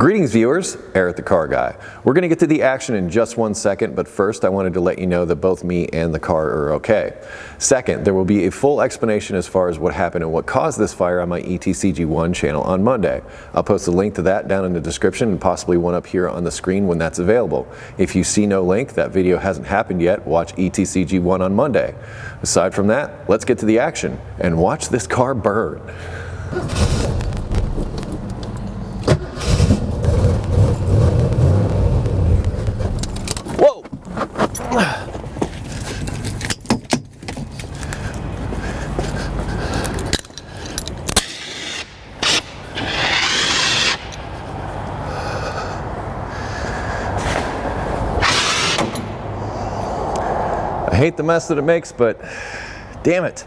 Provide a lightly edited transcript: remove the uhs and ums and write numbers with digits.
Greetings viewers, Eric the Car Guy. We're going to get to the action in just 1 second, but first I wanted to let you know that both me and the car are okay. Second, there will be a full explanation as far as what happened and what caused this fire on my ETCG1 channel on Monday. I'll post a link to that down in the description and possibly one up here on the screen when that's available. If you see no link, that video hasn't happened yet, watch ETCG1 on Monday. Aside from that, let's get to the action and watch this car burn. I hate the mess that it makes, but damn it.